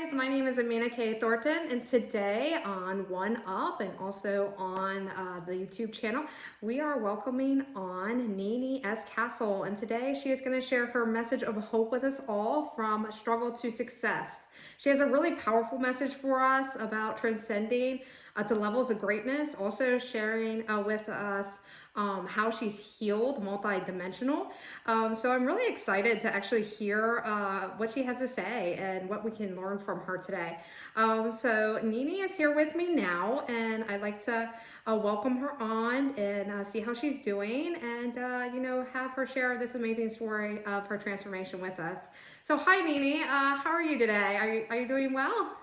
guys, my name is Amena K. Thornton, and today on One Up and also on the YouTube channel, we are welcoming on Nini S. Castle. And today she is going to share her message of hope with us all from struggle to success. She has a really powerful message for us about transcending to levels of greatness, also sharing with us how she's healed multidimensional. So I'm really excited to actually hear what she has to say and what we can learn from her today. So Nini is here with me now, and I'd like to welcome her on and see how she's doing, and have her share this amazing story of her transformation with us. So hi Nini, how are you today? Are you doing well?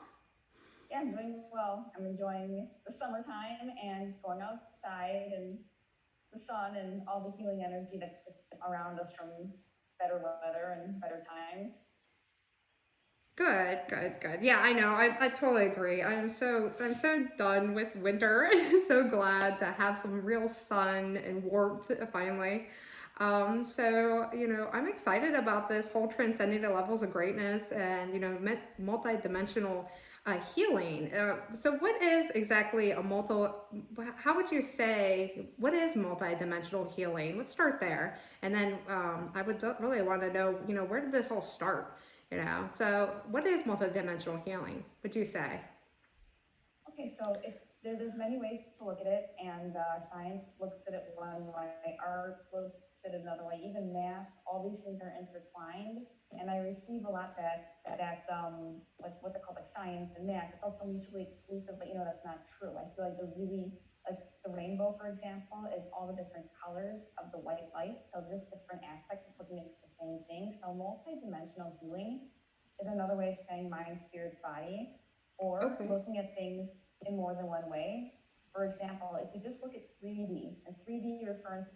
Yeah, I'm doing well. I'm enjoying the summertime and going outside and the sun and all the healing energy that's just around us from better weather and better times. Good, good, good. Yeah, I know. I totally agree. I'm so done with winter. So glad to have some real sun and warmth finally. I'm excited about this whole transcending the levels of greatness and multi-dimensional healing. So what is exactly a multi? How would you say what is multi-dimensional healing? Let's start there, and then I would really want to know, where did this all start? So what is multidimensional healing, would you say? Okay, so there's many ways to look at it, and science looks at it one way, art looks at it another way, even math. All these things are intertwined, and I receive a lot that what's it called, like science and math. It's also mutually exclusive, but that's not true. I feel like they're really like the rainbow, for example, is all the different colors of the white light. So just different aspects of looking at the same thing. So multidimensional healing is another way of saying mind, spirit, body, or Okay. looking at things in more than one way. For example, if you just look at 3D, and 3D refers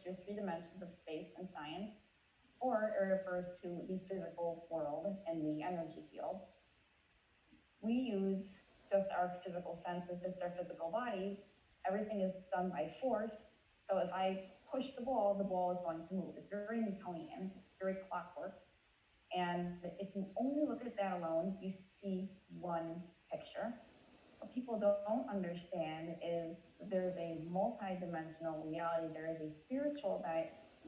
to three dimensions of space and science, or it refers to the physical world and the energy fields. We use just our physical senses, just our physical bodies. Everything is done by force. So if I push the ball is going to move. It's very Newtonian, it's very clockwork. And if you only look at that alone, you see one picture. What people don't understand is there's a multi-dimensional reality. There is a spiritual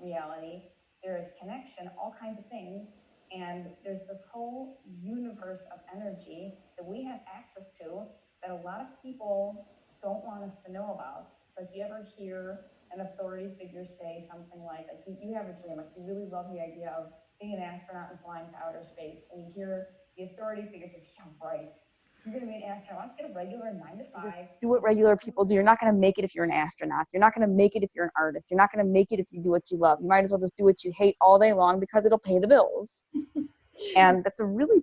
reality. There is connection, all kinds of things. And there's this whole universe of energy that we have access to that a lot of people don't want us to know about. It's like, you ever hear an authority figure say something like you have a dream, like you really love the idea of being an astronaut and flying to outer space, and you hear the authority figure says, yeah, right, you're going to be an astronaut, get a regular nine to You just five, do what just regular people do. You're not going to make it if you're an astronaut. You're not going to make it if you're an artist. You're not going to make it if you do what you love. You might as well just do what you hate all day long because it'll pay the bills. And that's a really,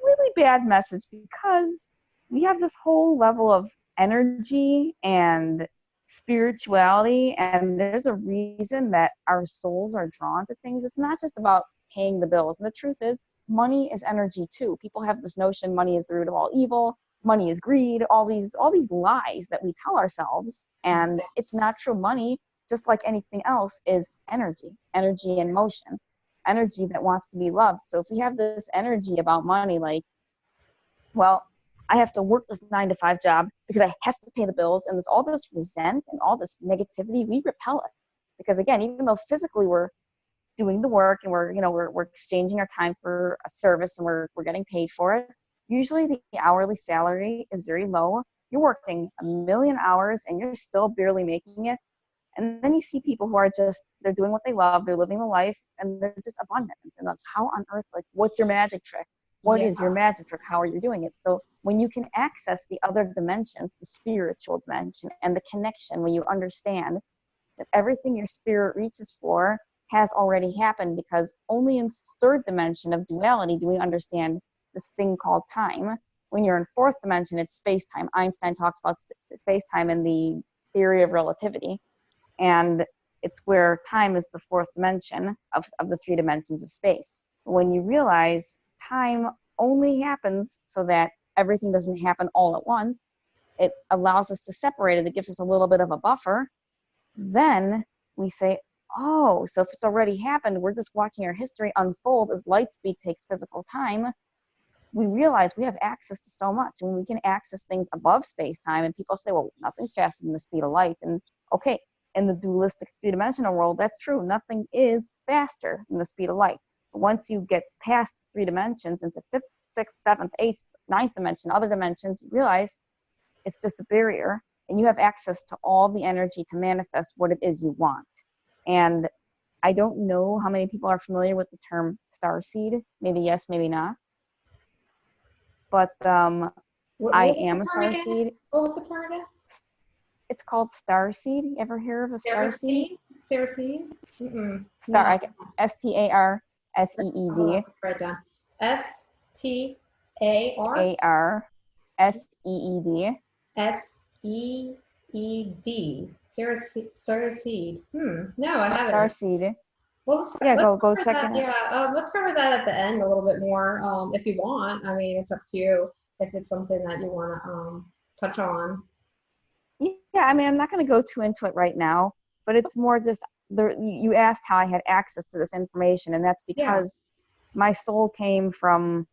really bad message because we have this whole level of energy and spirituality, and there's a reason that our souls are drawn to things. It's not just about paying the bills. And the truth is, money is energy too. People have this notion money is the root of all evil, money is greed, all these lies that we tell ourselves, and it's not true. Money, just like anything else, is energy in motion, energy that wants to be loved. So if we have this energy about money, like, well, I have to work this 9 to 5 job because I have to pay the bills, and there's all this resent and all this negativity, we repel it. Because again, even though physically we're doing the work and we're exchanging our time for a service, and we're getting paid for it, usually the hourly salary is very low. You're working a million hours and you're still barely making it. And then you see people who are just, they're doing what they love, they're living the life, and they're just abundant. And like, how on earth, like, what's your magic trick? What is your magic trick? How are you doing it? So when you can access the other dimensions, the spiritual dimension and the connection, when you understand that everything your spirit reaches for has already happened, because only in third dimension of duality do we understand this thing called time. When you're in fourth dimension, it's space-time. Einstein talks about space-time in the theory of relativity, and it's where time is the fourth dimension of the three dimensions of space. When you realize time only happens so that everything doesn't happen all at once, it allows us to separate it. It gives us a little bit of a buffer. Then we say, oh, so if it's already happened, we're just watching our history unfold as light speed takes physical time. we realize we have access to so much, and we can access things above space-time. And people say, well, nothing's faster than the speed of light. And okay, in the dualistic three-dimensional world, that's true. Nothing is faster than the speed of light. But once you get past 3 dimensions into 5th, 6th, 7th, 8th, 9th dimension, other dimensions, you realize it's just a barrier, and you have access to all the energy to manifest what it is you want. And I don't know how many people are familiar with the term starseed. Maybe yes, maybe not. But I am a starseed. What was the term again? It's called starseed. You ever hear of a starseed? Seraphine? Mm-mm. Star, No. STARSEED. Write down. STAR? ARSEED. SEED. Seraphine. No, I haven't. Starseed. Well, Yeah, let's go cover check that. it out. Yeah, let's cover that at the end a little bit more, if you want. I mean, it's up to you if it's something that you want to touch on. Yeah, I mean, I'm not going to go too into it right now, but it's more just you asked how I had access to this information, and that's because my soul came from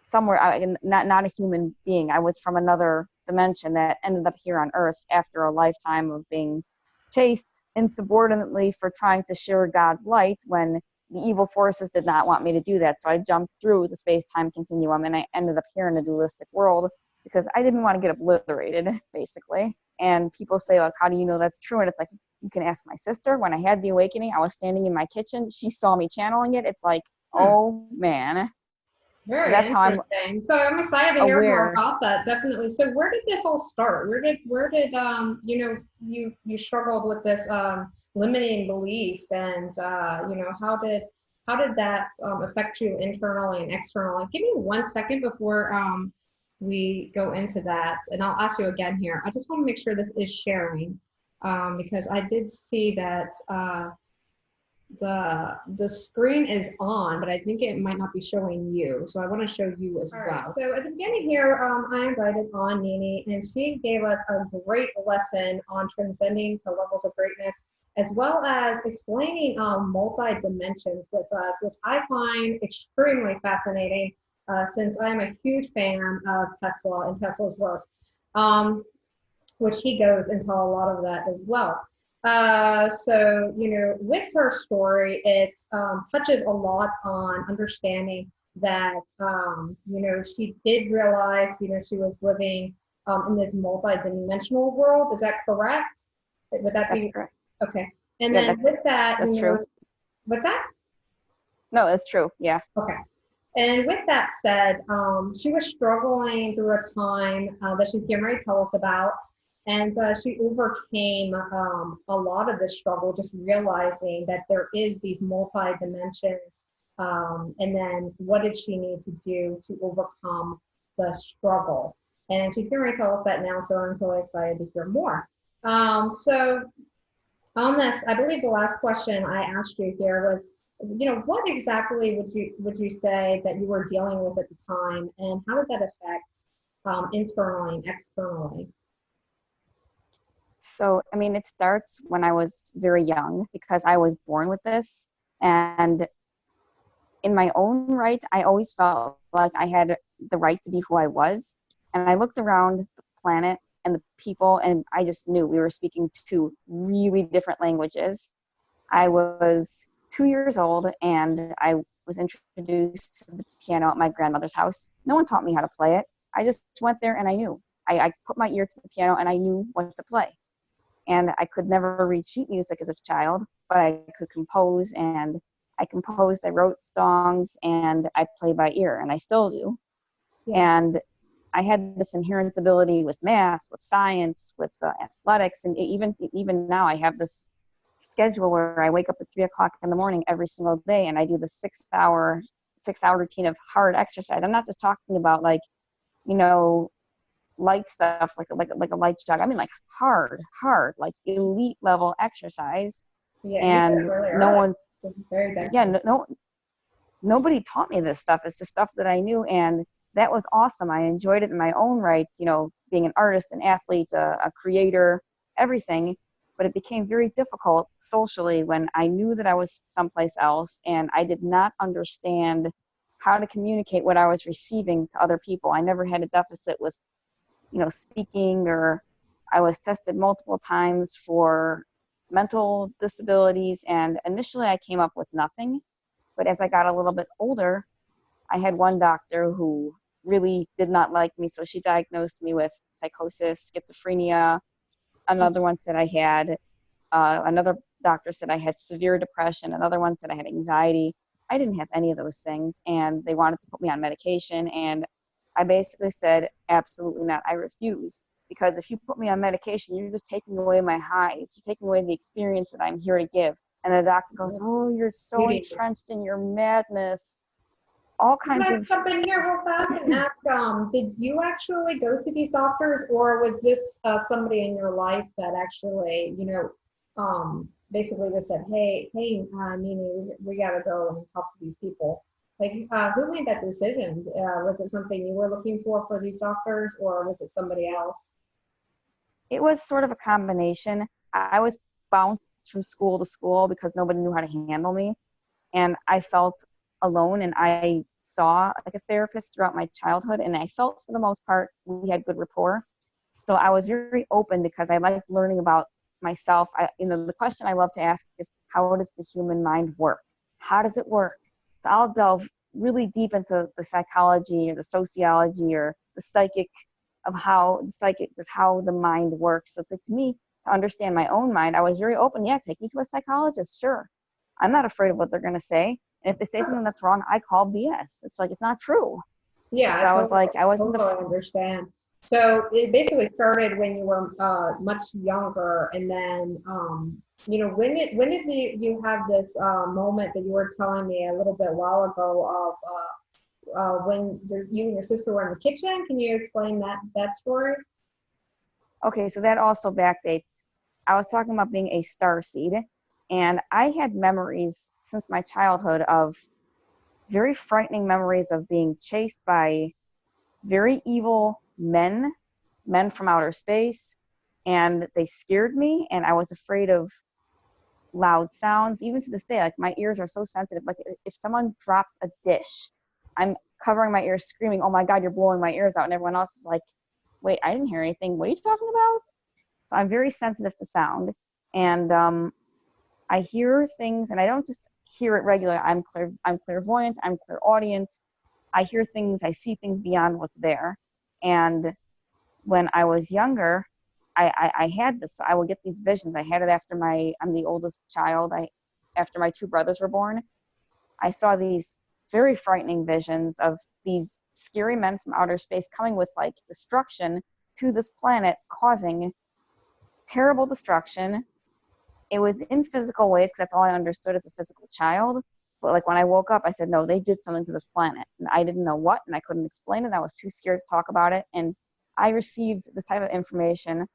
somewhere, not a human being. I was from another dimension that ended up here on Earth after a lifetime of being chased insubordinately for trying to share God's light when the evil forces did not want me to do that. So I jumped through the space-time continuum, and I ended up here in a dualistic world because I didn't want to get obliterated, basically. And people say, like, how do you know that's true? And it's like, you can ask my sister. When I had the awakening, I was standing in my kitchen. She saw me channeling it. It's like, oh, man. Very So that's how I'm interesting. So I'm excited to hear more aware. about that. Definitely. So where did this all start? Where did you struggled with this limiting belief, and how did that affect you internally and externally? Give me 1 second before we go into that, and I'll ask you again here. I just want to make sure this is sharing, because I did see that the screen is on, but I think it might not be showing you. So I want to show you as well. Right. So at the beginning here, I invited on Nini, and she gave us a great lesson on transcending the levels of greatness, as well as explaining multi-dimensions with us, which I find extremely fascinating, since I'm a huge fan of Tesla and Tesla's work, which he goes into a lot of that as well. So, with her story, it touches a lot on understanding that, she did realize, she was living in this multi-dimensional world. Is that correct? Would that That's be correct? Okay? And Yeah, then with that, that's true. What's that? No, that's true. Yeah. Okay. And with that said, she was struggling through a time that she's getting ready to tell us about. And she overcame a lot of this struggle, just realizing that there is these multi-dimensions. And then what did she need to do to overcome the struggle? And she's going to tell us that now, so I'm totally excited to hear more. So on this, I believe the last question I asked you here was, what exactly would you say that you were dealing with at the time, and how did that affect internally and externally? So, I mean, it starts when I was very young because I was born with this. And in my own right, I always felt like I had the right to be who I was. And I looked around the planet and the people, and I just knew we were speaking two really different languages. I was 2 years old, and I was introduced to the piano at my grandmother's house. No one taught me how to play it. I just went there and I knew. I put my ear to the piano and I knew what to play. And I could never read sheet music as a child, but I could compose, and I composed, I wrote songs, and I play by ear, and I still do. Yeah. And I had this inherent ability with math, with science, with athletics, and even now I have this schedule where I wake up at 3 o'clock in the morning every single day, and I do the 6 hour routine of hard exercise. I'm not just talking about light stuff like a light jog. I mean, like hard, like elite level exercise. Yeah, and nobody taught me this stuff. It's just stuff that I knew, and that was awesome. I enjoyed it in my own right, being an artist, an athlete, a creator, everything. But it became very difficult socially when I knew that I was someplace else, and I did not understand how to communicate what I was receiving to other people. I never had a deficit with, speaking, or I was tested multiple times for mental disabilities. And initially I came up with nothing. But as I got a little bit older, I had one doctor who really did not like me. So she diagnosed me with psychosis, schizophrenia. Another one said I had, another doctor said I had severe depression. Another one said I had anxiety. I didn't have any of those things. And they wanted to put me on medication. And I basically said, absolutely not. I refuse. Because if you put me on medication, you're just taking away my highs. You're taking away the experience that I'm here to give. And the doctor goes, oh, you're so entrenched in your madness. All kinds Can I of. jump in here real fast and ask, did you actually go see these doctors, or was this somebody in your life that actually, basically just said, hey, Nini, we got to go and talk to these people? Like, who made that decision? Was it something you were looking for these doctors, or was it somebody else? It was sort of a combination. I was bounced from school to school because nobody knew how to handle me. And I felt alone, and I saw like a therapist throughout my childhood, and I felt for the most part we had good rapport. So I was very open because I liked learning about myself. The question I love to ask is, how does the human mind work? How does it work? So I'll delve really deep into the psychology or the sociology or the psychic of how the mind works. So it's like, to me, to understand my own mind, I was very open. Yeah, take me to a psychologist, sure. I'm not afraid of what they're going to say. And if they say something that's wrong, I call BS. It's like, it's not true. Yeah, So I was like, I wasn't totally understand. So it basically started when you were much younger, and then when did you have this moment that you were telling me a little bit while ago of when you and your sister were in the kitchen? Can you explain that story? Okay, so that also backdates. I was talking about being a starseed, and I had memories since my childhood of very frightening memories of being chased by very evil men from outer space, and they scared me, and I was afraid of loud sounds. Even to this day, like, my ears are so sensitive. Like, if someone drops a dish, I'm covering my ears screaming, oh my God, you're blowing my ears out. And everyone else is like, wait, I didn't hear anything. What are you talking about? So I'm very sensitive to sound. And I hear things, and I don't just hear it regular. I'm clairvoyant, I'm clairaudient. I hear things, I see things beyond what's there. And when I was younger, I had this. I would get these visions. I had it after I'm the oldest child. After my two brothers were born, I saw these very frightening visions of these scary men from outer space coming with like destruction to this planet, causing terrible destruction. It was in physical ways because that's all I understood as a physical child. But like when I woke up, I said, no, they did something to this planet. And I didn't know what, and I couldn't explain it. I was too scared to talk about it. And I received this type of information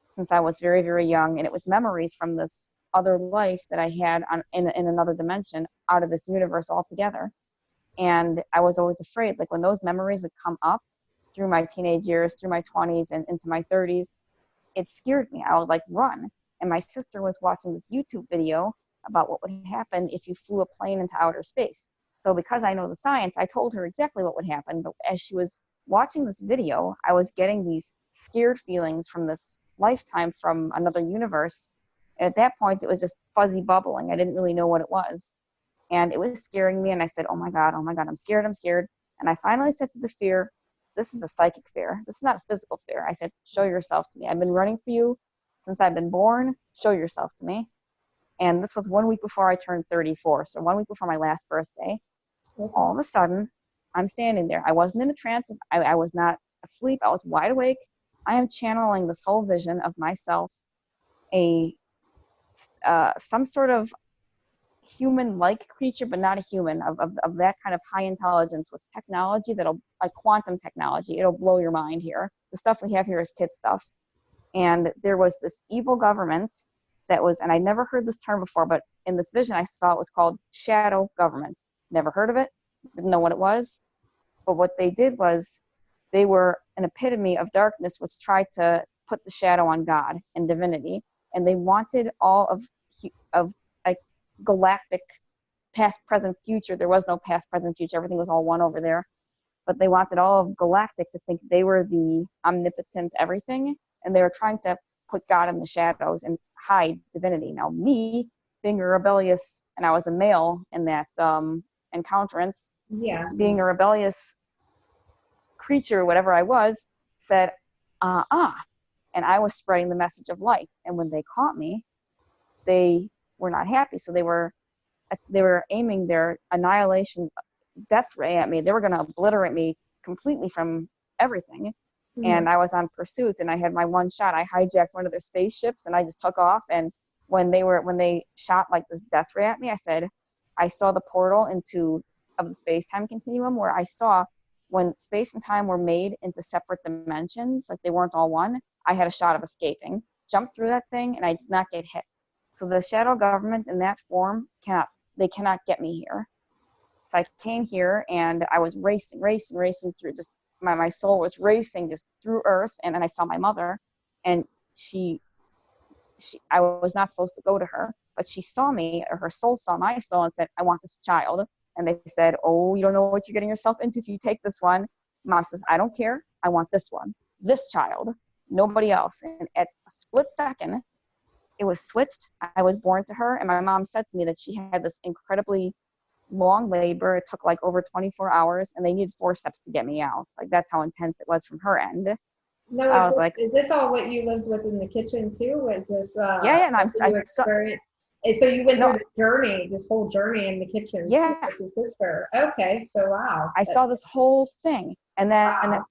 since I was very, very young. And it was memories from this other life that I had in another dimension out of this universe altogether. And I was always afraid, like when those memories would come up through my teenage years, through my 20s and into my 30s, it scared me. I would like run. And my sister was watching this YouTube video about what would happen if you flew a plane into outer space. So because I know the science, I told her exactly what would happen. But as she was watching this video, I was getting these scared feelings from this lifetime from another universe. And at that point, it was just fuzzy bubbling. I didn't really know what it was. And it was scaring me. And I said, oh my God, I'm scared, I'm scared. And I finally said to the fear, this is a psychic fear. This is not a physical fear. I said, show yourself to me. I've been running for you since I've been born. Show yourself to me. And this was 1 week before I turned 34. So 1 week before my last birthday. Okay. All of a sudden, I'm standing there. I wasn't in a trance. I was not asleep. I was wide awake. I am channeling this whole vision of myself, some sort of human-like creature, but not a human, of that kind of high intelligence with technology that'll, like quantum technology, it'll blow your mind here. The stuff we have here is kid stuff. And there was this evil government that was, and I never heard this term before, but in this vision I saw it was called shadow government. Never heard of it, didn't know what it was. But what they did was they were an epitome of darkness, which tried to put the shadow on God and divinity. And they wanted all of like galactic past, present, future. There was no past, present, future. Everything was all one over there. But they wanted all of galactic to think they were the omnipotent everything, and they were trying to put God in the shadows and hide divinity. Now, me being a rebellious, and I was a male in that encounterance, Yeah. being a rebellious creature, whatever I was, said, and I was spreading the message of light. And when they caught me, they were not happy. So they were aiming their annihilation death ray at me. They were going to obliterate me completely from everything. And I was on pursuit, and I had my one shot. I hijacked one of their spaceships, and I just took off. And when they shot like this death ray at me, I saw the portal of the space-time continuum, where I saw when space and time were made into separate dimensions, like they weren't all one. I had a shot of escaping, jumped through that thing, and I did not get hit. So the shadow government in that form cannot get me here. So I came here, and I was racing through, just my soul was racing just through Earth, and then I saw my mother, and I was not supposed to go to her, but she saw me, or her soul saw my soul, and said, I want this child. And they said, oh, you don't know what you're getting yourself into if you take this one. Mom says, I don't care. I want this one, this child, nobody else. And at a split second, it was switched. I was born to her, and my mom said to me that she had this incredibly long labor. It took like over 24 hours, and they needed forceps to get me out. Like, that's how intense it was from her end. No, So I was like, is this all what you lived with in the kitchen too? Is this yeah, and something you experienced? And so you went through this whole journey in the kitchen too, with your sister. Okay, so wow. I saw this whole thing, and then Wow.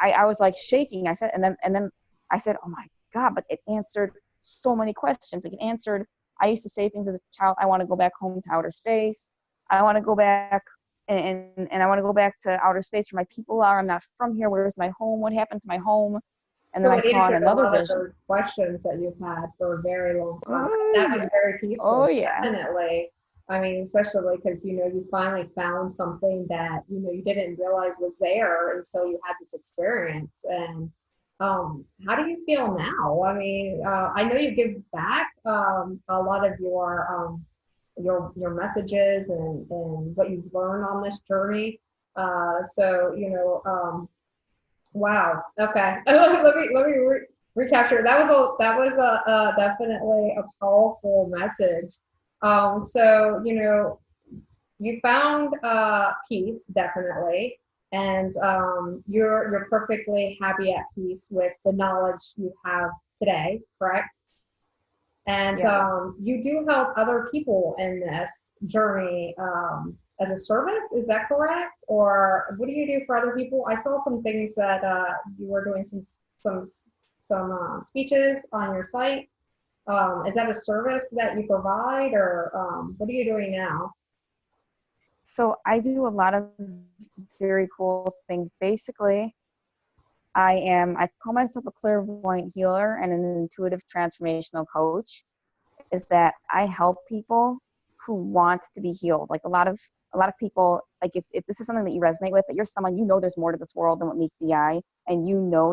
I was like shaking. I said, and then I said, oh my God, but it answered so many questions. Like, it answered, I used to say things as a child, I want to go back home to outer space. I want to go back and I want to go back to outer space where my people are. I'm not from here. Where's my home? What happened to my home? And then So I it saw in answered a another lot of vision. those questions that you've had for a very long time. Oh, That was very oh peaceful, yeah. definitely. I mean, especially because, you finally found something that, you didn't realize was there until you had this experience. And how do you feel now? I mean, I know you give back a lot of your messages and what you've learned on this journey. Wow. Okay. Let me recapture. That was definitely a powerful message. You found peace, definitely, and you're perfectly happy at peace with the knowledge you have today, correct? And Yeah. you do help other people in this journey as a service. Is that correct? Or what do you do for other people? I saw some things that you were doing some speeches on your site. Is that a service that you provide, or what are you doing now? So I do a lot of very cool things. Basically, I call myself a clairvoyant healer and an intuitive transformational coach. Is that I help people who want to be healed. Like, a lot of people, like, if this is something that you resonate with, that you're someone, there's more to this world than what meets the eye, and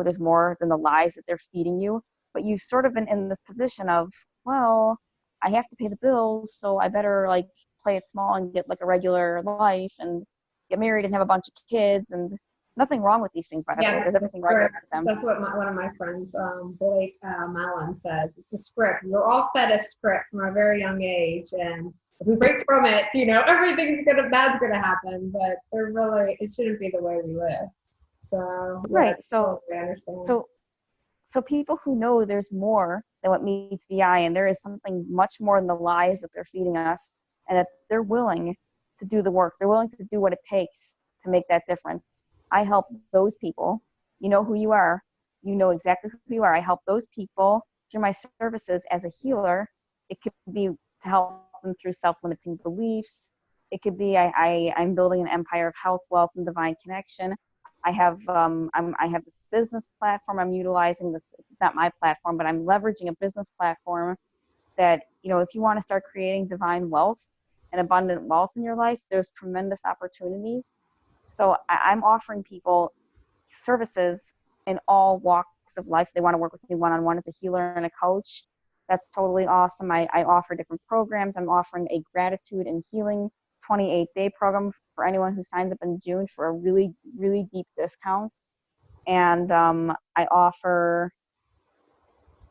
there's more than the lies that they're feeding you, but you've sort of been in this position of, well, I have to pay the bills, so I better like play it small and get like a regular life and get married and have a bunch of kids. And nothing wrong with these things, by the way. Yeah, There's everything right correct. with them. That's what one of my friends, Blake Mallon, says. It's a script. We're all fed a script from a very young age, and if we break from it, bad's gonna happen. But it shouldn't be the way we live. So yeah, Right. So totally understand. so people who know there's more than what meets the eye, and there is something much more than the lies that they're feeding us, and that they're willing to do the work, they're willing to do what it takes to make that difference. I help those people. You know who you are. You know exactly who you are. I help those people through my services as a healer. It could be to help them through self-limiting beliefs. It could be I'm building an empire of health, wealth, and divine connection. I have this business platform I'm utilizing. This, it's not my platform, but I'm leveraging a business platform that, if you want to start creating divine wealth and abundant wealth in your life, there's tremendous opportunities. So I'm offering people services in all walks of life. They want to work with me one-on-one as a healer and a coach. That's totally awesome. I offer different programs. I'm offering a gratitude and healing 28-day program for anyone who signs up in June for a really, really deep discount. And I offer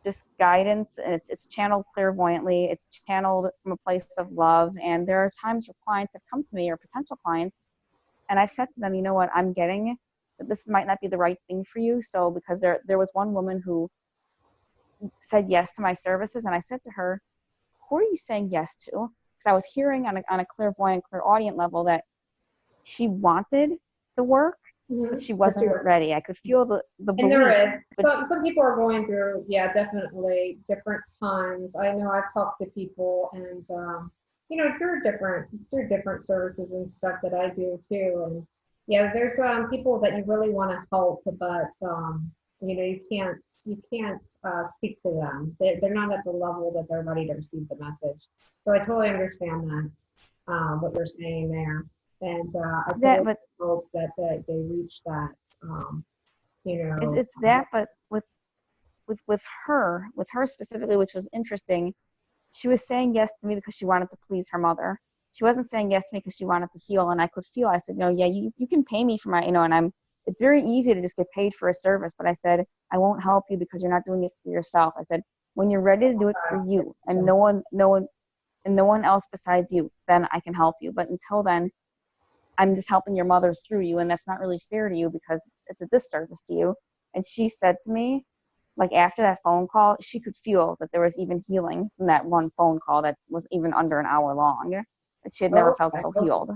just guidance, and it's channeled clairvoyantly. It's channeled from a place of love. And there are times where clients have come to me, or potential clients, and I've said to them, you know what, I'm getting that this might not be the right thing for you. So because there was one woman who said yes to my services, and I said to her, who are you saying yes to? Because I was hearing on a clairvoyant, clairaudient level that she wanted the work, but she wasn't ready. I could feel the And belief. there is But some people are going through, yeah, definitely different times. I know I've talked to people, and through different services and stuff that I do too. And yeah, there's people that you really want to help, but you can't speak to them. They're not at the level that they're ready to receive the message. So I totally understand that, what you're saying there, and I that, totally but hope that they reach that. Um, you know, it's that, but with her specifically, which was interesting. She was saying yes to me because she wanted to please her mother. She wasn't saying yes to me because she wanted to heal. And I could feel, I said, yeah, you can pay me for my, and it's very easy to just get paid for a service. But I said, I won't help you because you're not doing it for yourself. I said, when you're ready to do it for you and no one else besides you, then I can help you. But until then, I'm just helping your mother through you. And that's not really fair to you because it's a disservice to you. And she said to me, like after that phone call, she could feel that there was even healing from that one phone call that was even under an hour long. That she had never felt so healed.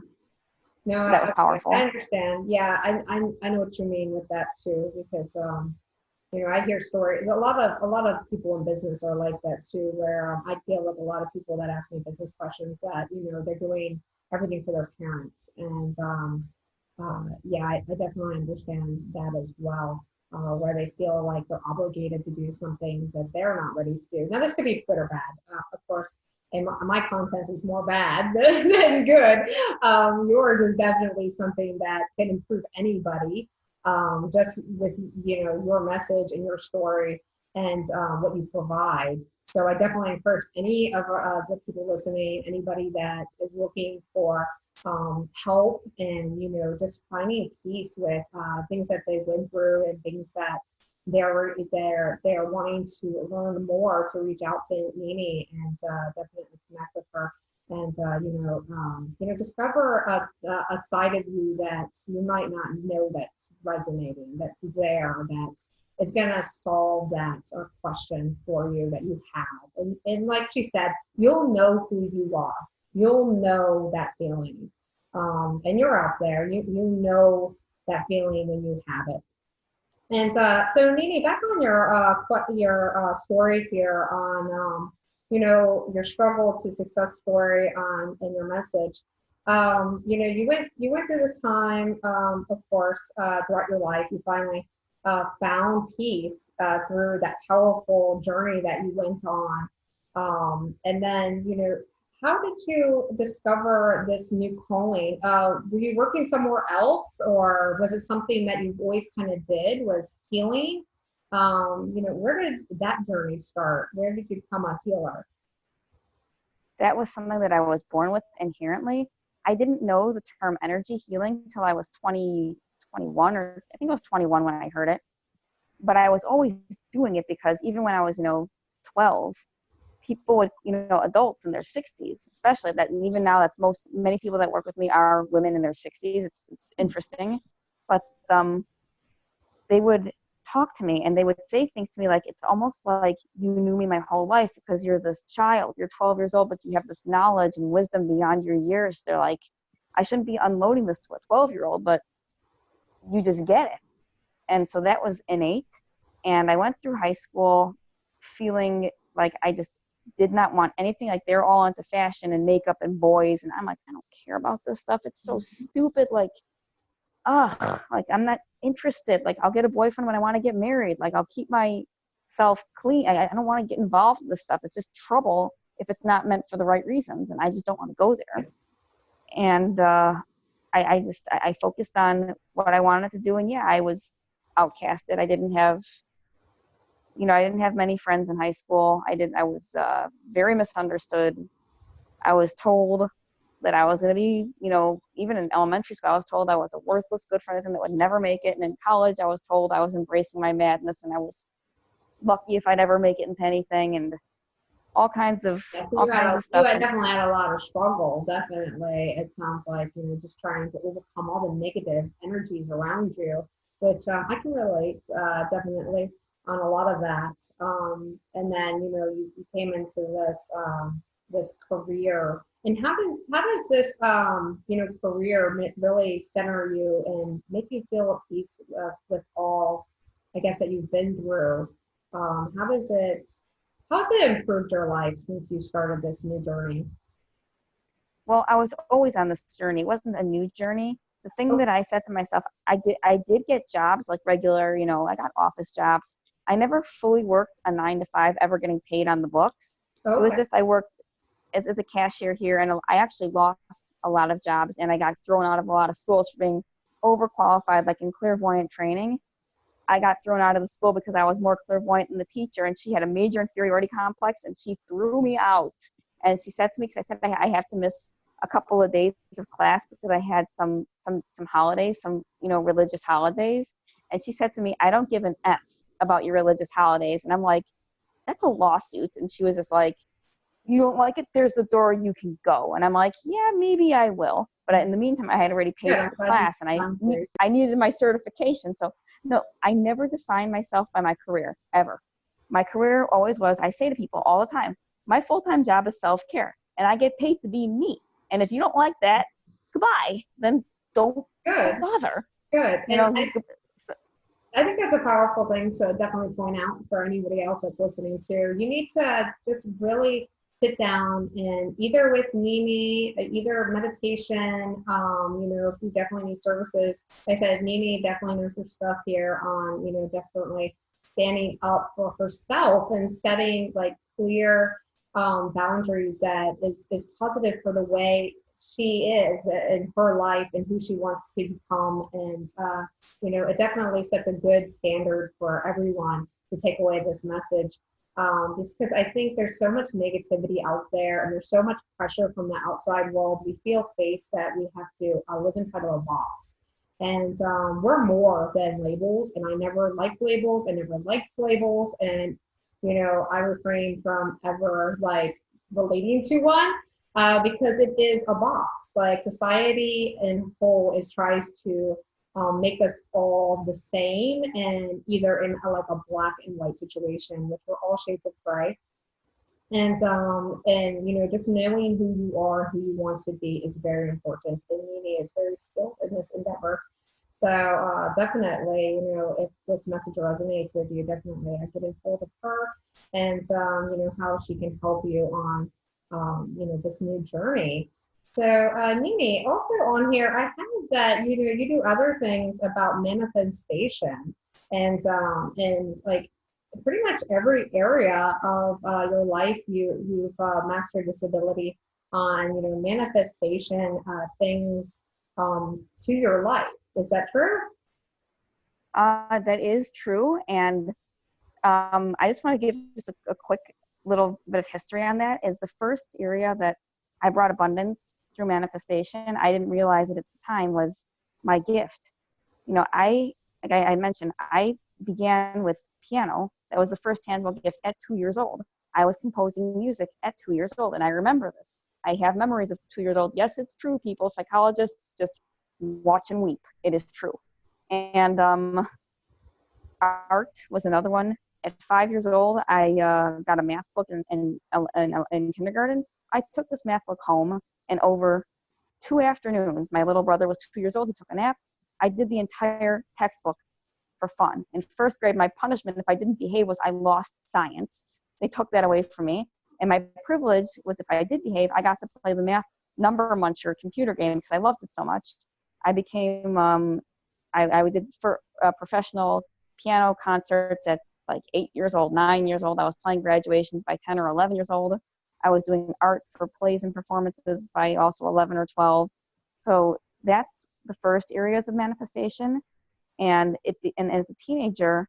No, So that was I powerful. understand. Yeah, I know what you mean with that too, because I hear stories. A lot of people in business are like that too, where I deal with a lot of people that ask me business questions that they're doing everything for their parents, and yeah, I definitely understand that as well. Where they feel like they're obligated to do something that they're not ready to do. Now, this could be good or bad, of course. And my content is more bad than good. Yours is definitely something that can improve anybody, just with your message and your story, and what you provide. So I definitely encourage any of the people listening, anybody that is looking for help, and just finding peace with things that they went through, and things that they're wanting to learn more, to reach out to Nini, and definitely connect with her, and discover a side of you that you might not know that's resonating, that's there, that is going to solve that question for you that you have. And like she said, you'll know who you are. You'll know that feeling. And you're out there. You know that feeling when you have it. And so, Nini, back on your story here on your struggle to success story on and your message. You went through this time, of course, throughout your life. You finally found peace through that powerful journey that you went on. And then, how did you discover this new calling? Were you working somewhere else, or was it something that you always kind of did, was healing? Where did that journey start? Where did you become a healer? That was something that I was born with inherently. I didn't know the term energy healing until I was 20, 21, or I think I was 21 when I heard it. But I was always doing it because even when I was, 12, people would, adults in their 60s, especially that, and even now many people that work with me are women in their 60s. It's interesting, but they would talk to me and they would say things to me like, it's almost like you knew me my whole life because you're this child, you're 12 years old, but you have this knowledge and wisdom beyond your years. They're like, I shouldn't be unloading this to a 12-year-old, but you just get it. And so that was innate. And I went through high school feeling like I just did not want anything. Like they're all into fashion and makeup and boys. And I'm like, I don't care about this stuff. It's so stupid. Like, like I'm not interested. Like I'll get a boyfriend when I want to get married. Like I'll keep myself clean. I don't want to get involved with this stuff. It's just trouble if it's not meant for the right reasons. And I just don't want to go there. And I focused on what I wanted to do. And yeah, I was outcasted. I didn't have I didn't have many friends in high school. I was very misunderstood. I was told that I was going to be, even in elementary school, I was told I was a worthless good friend that would never make it. And in college, I was told I was embracing my madness and I was lucky if I'd ever make it into anything, and all kinds of Yeah, so all you had kinds of you stuff. had And definitely had a lot of struggle. Definitely, it sounds like just trying to overcome all the negative energies around you, which I can relate definitely on a lot of that. And then you came into this career, and how does this career really center you and make you feel at peace with all, I guess, that you've been through? How does it? How's it improved your life since you started this new journey? well, I was always on this journey. It wasn't a new journey. The thing Oh, that I said to myself, I did get jobs like regular, I got office jobs. I never fully worked a 9 to 5, ever getting paid on the books. It was okay. just I worked as a cashier here, and I actually lost a lot of jobs, and I got thrown out of a lot of schools for being overqualified, like in clairvoyant training. I got thrown out of the school because I was more clairvoyant than the teacher, and she had a major inferiority complex, and she threw me out. And she said to me, because I said I have to miss a couple of days of class because I had some holidays, some religious holidays, and she said to me, I don't give an F about your religious holidays, and I'm like, that's a lawsuit. And she was just like, you don't like it, there's the door, you can go. And I'm like, yeah, maybe I will. But in the meantime, I had already Good. paid for I'm the glad you class, and found grace. I needed my certification. So no, I never defined myself by my career, ever. My career always was, I say to people all the time, my full-time job is self-care, and I get paid to be me. And if you don't like that, goodbye. Then don't Good. bother. Good. You And know, just I think that's a powerful thing to definitely point out for anybody else that's listening to. You need to just really sit down and either with Nini, either meditation, if you definitely need services. Like I said, Nini definitely knows her stuff here on, definitely standing up for herself and setting like clear boundaries that is positive for the way she is in her life and who she wants to become. And it definitely sets a good standard for everyone to take away this message. Just because I think there's so much negativity out there and there's so much pressure from the outside world. We feel faced that we have to live inside of a box. And we're more than labels. And I never liked labels. I never liked labels. And, I refrain from ever like relating to one because it is a box. Like society in whole is tries to make us all the same and either in like a black and white situation, which we're all shades of gray. And just knowing who you are, who you want to be is very important. And Nini is very skilled in this endeavor. So definitely, if this message resonates with you, definitely get in hold of her and how she can help you on this new journey. So Nini, also on here, I have that you do other things about manifestation and like pretty much every area of your life you've mastered this ability on manifestation things to your life. Is that true? that is true. And I just want to give just a quick little bit of history on that. Is the first area that I brought abundance through manifestation, I didn't realize it at the time, was my gift. Like I mentioned, I began with piano. That was the first tangible gift at 2 years old. I was composing music at 2 years old, and I remember this. I have memories of 2 years old. Yes, it's true, people. Psychologists just watch and weep. It is true. And art was another one. At 5 years old, I got a math book in kindergarten. I took this math book home, and over 2 afternoons, my little brother was 2 years old. He took a nap. I did the entire textbook for fun. In first grade, my punishment if I didn't behave was I lost science. They took that away from me. And my privilege was if I did behave, I got to play the math number muncher computer game because I loved it so much. I became, I did for professional piano concerts at like 8 years old, 9 years old. I was playing graduations by 10 or 11 years old. I was doing art for plays and performances by also 11 or 12. So that's the first areas of manifestation. And as a teenager,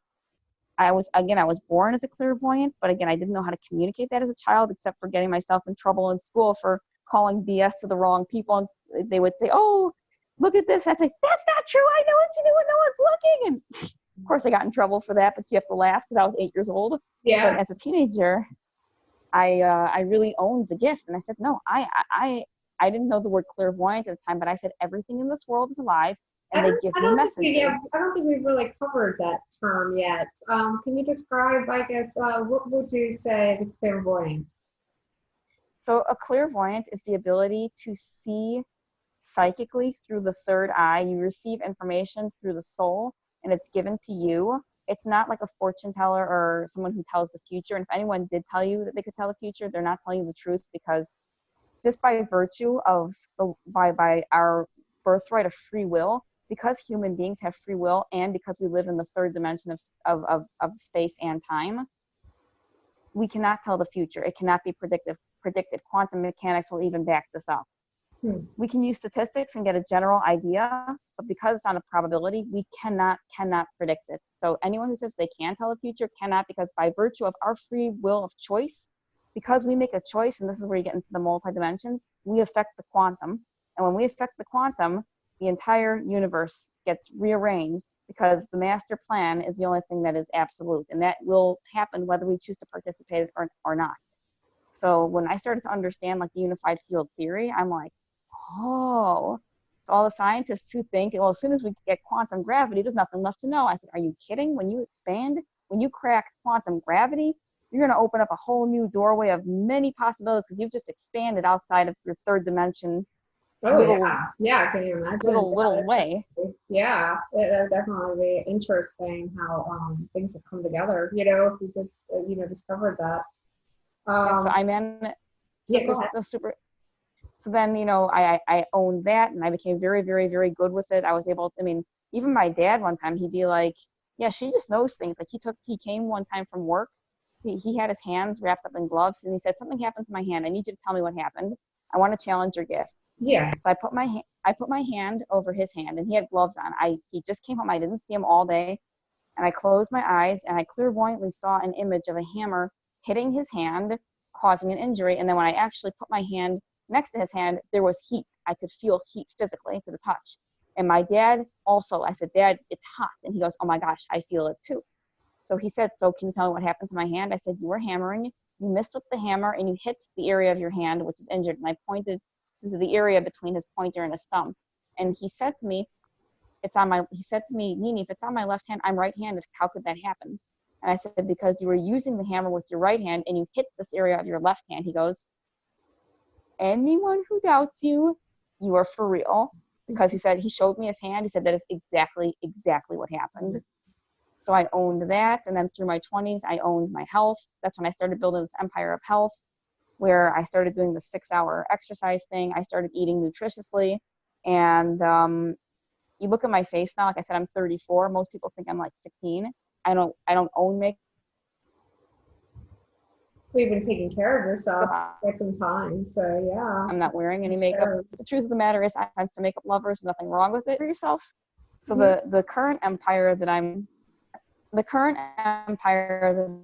I was born as a clairvoyant, but again, I didn't know how to communicate that as a child, except for getting myself in trouble in school for calling BS to the wrong people. And they would say, "Oh, look at this." I'd say, "That's not true. I know what you do when no one's looking." And of course, I got in trouble for that, but you have to laugh because I was 8 years old. Yeah. But as a teenager, I really owned the gift, and I said, "No, I didn't know the word clairvoyant at the time, but I said everything in this world is alive, and they give me messages." I don't think we've really covered that term yet. Can you describe, I guess, what would you say is a clairvoyant? So a clairvoyant is the ability to see psychically through the third eye. You receive information through the soul, and it's given to you. It's not like a fortune teller or someone who tells the future. And if anyone did tell you that they could tell the future, they're not telling you the truth, because just by virtue of by our birthright of free will, because human beings have free will, and because we live in the third dimension of space and time, we cannot tell the future. It cannot be predicted. Quantum mechanics will even back this up. We can use statistics and get a general idea, but because it's on a probability, we cannot predict it. So anyone who says they can tell the future cannot, because by virtue of our free will of choice, because we make a choice, and this is where you get into the multi-dimensions, we affect the quantum. And when we affect the quantum, the entire universe gets rearranged, because the master plan is the only thing that is absolute, and that will happen whether we choose to participate or not. So when I started to understand like the unified field theory, I'm like, oh, so all the scientists who think, well, as soon as we get quantum gravity, there's nothing left to know. I said, are you kidding? When you expand, when you crack quantum gravity, you're going to open up a whole new doorway of many possibilities, because you've just expanded outside of your third dimension. Yeah. Can you imagine? Little way. Yeah, it would definitely be interesting how things have come together. You know, if we just discovered that. So I'm in. So then, I owned that, and I became very, very, very good with it. I was able to, I mean, even my dad one time, he'd be like, yeah, she just knows things. Like he came one time from work. He had his hands wrapped up in gloves, and he said, something happened to my hand. I need you to tell me what happened. I want to challenge your gift. Yeah. So I put my hand over his hand, and he had gloves on. He just came home. I didn't see him all day. And I closed my eyes, and I clairvoyantly saw an image of a hammer hitting his hand, causing an injury. And then when I actually put my hand next to his hand, there was heat. I could feel heat physically to the touch. And my dad also, I said, Dad, it's hot. And he goes, oh my gosh, I feel it too. So he said, so can you tell me what happened to my hand? I said, you were hammering, you missed with the hammer, and you hit the area of your hand, which is injured. And I pointed to the area between his pointer and his thumb. And he said to me, Nini, if it's on my left hand, I'm right-handed. How could that happen? And I said, because you were using the hammer with your right hand and you hit this area of your left hand. He goes, anyone who doubts you, you are for real. Because he showed me his hand. He said that is exactly what happened. So I owned that. And then through my 20s, I owned my health. That's when I started building this empire of health, where I started doing the 6-hour exercise thing. I started eating nutritiously. And you look at my face now, like I said, I'm 34. Most people think I'm like 16. I don't own makeup. We've been taking care of yourself for quite some time, so yeah. I'm not wearing any makeup. The truth of the matter is, I find to makeup lovers, there's nothing wrong with it for yourself. So the current empire that I'm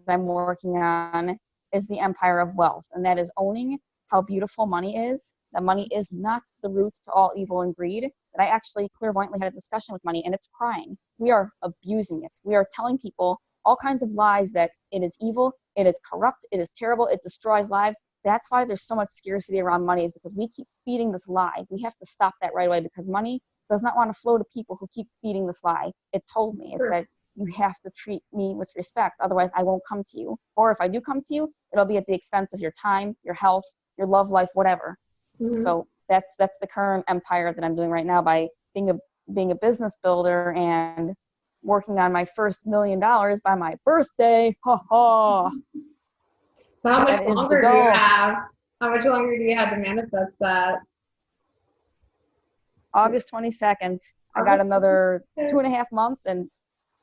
working on is the empire of wealth, and that is owning how beautiful money is. That money is not the root to all evil and greed. That I actually clairvoyantly had a discussion with money, and it's crying. We are abusing it. We are telling people all kinds of lies that it is evil, it is corrupt, it is terrible, it destroys lives. That's why there's so much scarcity around money, is because we keep feeding this lie. We have to stop that right away, because money does not want to flow to people who keep feeding this lie. It told me, it said, you have to treat me with respect, otherwise I won't come to you. Or if I do come to you, it'll be at the expense of your time, your health, your love life, whatever. So that's the current empire that I'm doing right now, by being a business builder and working on my first $1 million by my birthday. Ha ha. So how much longer do you have? How much longer do you have to manifest that? August 22nd. I got another 2.5 months, and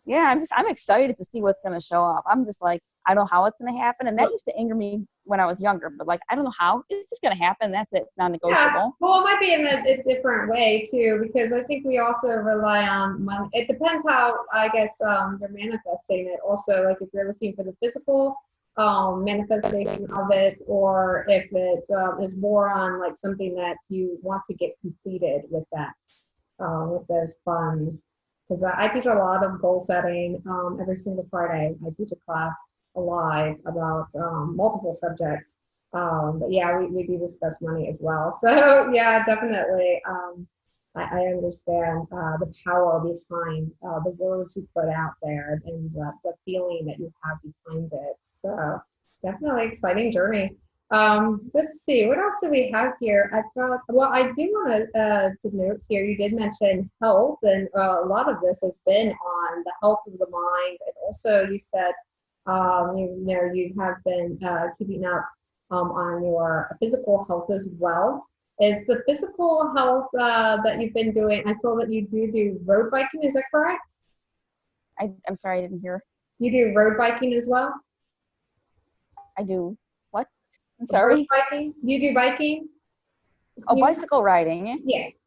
yeah, I'm excited to see what's going to show up. I'm just like, I don't know how it's going to happen. And that used to anger me when I was younger, but like, I don't know how. It's just going to happen. That's it. It's Yeah, non-negotiable. well, it might be in a different way too, because I think we also rely on money. It depends how, I guess, you're manifesting it. Also, like if you're looking for the physical manifestation of it, or if it is more on like something that you want to get completed with that, with those funds. Because I teach a lot of goal setting every single Friday. I teach a class live about multiple subjects. But yeah, we do discuss money as well. So yeah, definitely. I understand the power behind the words you put out there and the feeling that you have behind it. So definitely exciting journey. Let's see, what else do we have here? I've got, well, I do want to note here, you did mention health, and a lot of this has been on the health of the mind. And also you said, you know, you have been keeping up on your physical health as well. Is the physical health that you've been doing, I saw that you do road biking, is that correct? I'm sorry, I didn't hear. You do road biking as well? I do. What? I'm Road sorry. biking? Do you do biking? Oh, bicycle riding. Yes.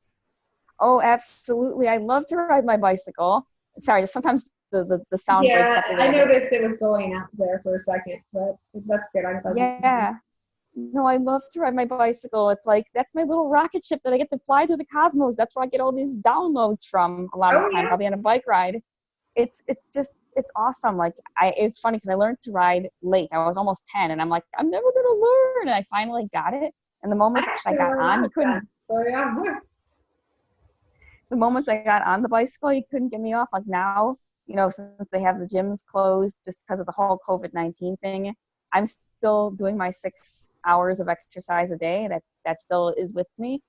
Oh, absolutely. I love to ride my bicycle. Sorry, sometimes the sound breaks Yeah, up a I little bit. noticed it was going out there for a second, but that's good. I'm glad you can hear me. Yeah. No, I love to ride my bicycle. It's like, that's my little rocket ship that I get to fly through the cosmos. That's where I get all these downloads from a lot of Oh times. yeah, I'll be on a bike ride. It's just, it's awesome. Like, it's funny because I learned to ride late. I was almost 10 and I'm like, I'm never going to learn. And I finally got it. And the I moment I actually got learned on, that you at couldn't, 10. So yeah. the moment I got on the bicycle, you couldn't get me off. Like now, since they have the gyms closed just because of the whole COVID-19 thing, I'm still doing my 6 hours of exercise a day. That still is with me.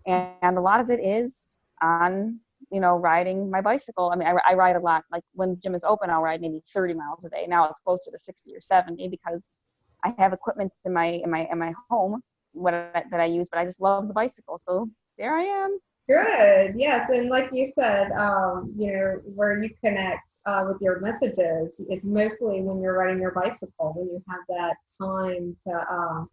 And a lot of it is on, riding my bicycle. I mean, I ride a lot. Like when the gym is open, I'll ride maybe 30 miles a day. Now it's closer to 60 or 70 because I have equipment in my home that I use, but I just love the bicycle. So there I am. Good. Yes, and like you said, you know, where you connect with your messages, it's mostly when you're riding your bicycle, when you have that time to.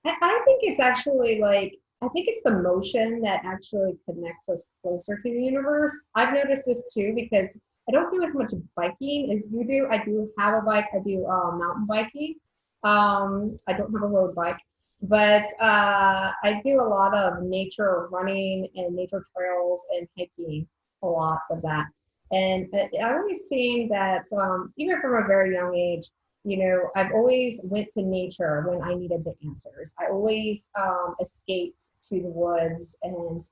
I think it's actually like I think it's the motion that actually connects us closer to the universe. I've noticed this too because I don't do as much biking as you do. I do have a bike. I do mountain biking. I don't have a road bike, but I do a lot of nature running and nature trails and hiking, a lot of that. And I always seen that even from a very young age, you know, I've always went to nature when I needed the answers. I always escaped to the woods and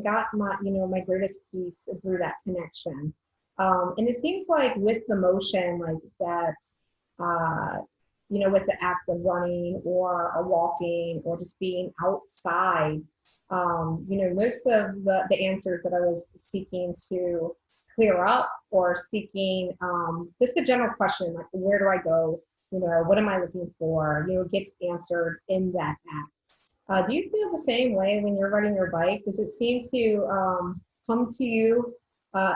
got my, you know, my greatest peace through that connection. And it seems like with the motion like that, uh, you know, with the act of running or walking or just being outside, you know, most of the answers that I was seeking to clear up or seeking just a general question like where do I go, you know, what am I looking for, you know, gets answered in that act. Do you feel the same way when you're riding your bike? Does it seem to come to you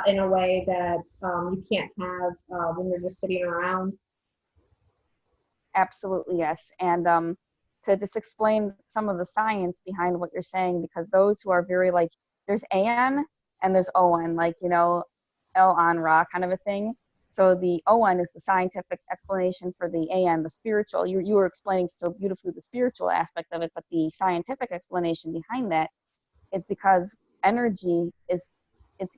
in a way that you can't have when you're just sitting around? Absolutely, yes. And to just explain some of the science behind what you're saying, because those who are very like, there's an and there's on, like, L on ra kind of a thing. So the on is the scientific explanation for the an, the spiritual. You were explaining so beautifully the spiritual aspect of it, but the scientific explanation behind that is because energy is it's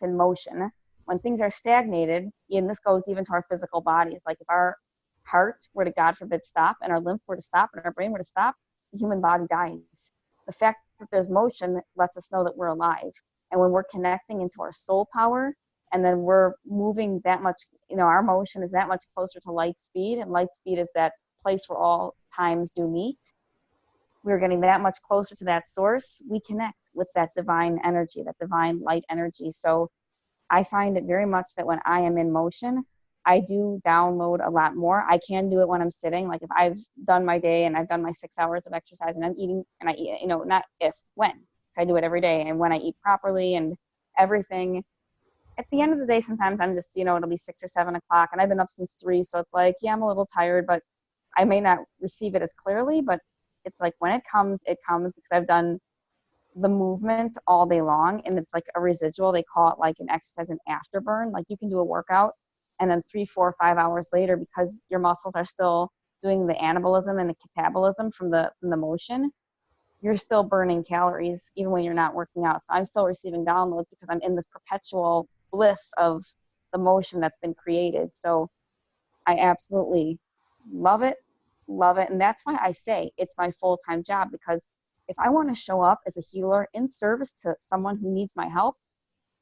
in motion. When things are stagnated, and this goes even to our physical bodies, like if our heart were to, God forbid, stop, and our lymph were to stop, and our brain were to stop, the human body dies. The fact that there's motion lets us know that we're alive. And when we're connecting into our soul power, and then we're moving that much, our motion is that much closer to light speed, and light speed is that place where all times do meet. We're getting that much closer to that source. We connect with that divine energy, that divine light energy. So I find it very much that when I am in motion, I do download a lot more. I can do it when I'm sitting. Like if I've done my day and I've done my 6 hours of exercise and I'm eating and I eat, not if, when. I do it every day. And when I eat properly and everything, at the end of the day, sometimes I'm just, it'll be 6 or 7 o'clock and I've been up since 3. So it's like, yeah, I'm a little tired, but I may not receive it as clearly, but it's like when it comes because I've done the movement all day long, and it's like a residual. They call it like an exercise, an afterburn. Like you can do a workout and then 3, 4, 5 hours later, because your muscles are still doing the anabolism and the catabolism from the motion, you're still burning calories even when you're not working out. So I'm still receiving downloads because I'm in this perpetual bliss of the motion that's been created. So I absolutely love it, love it. And that's why I say it's my full-time job, because if I want to show up as a healer in service to someone who needs my help,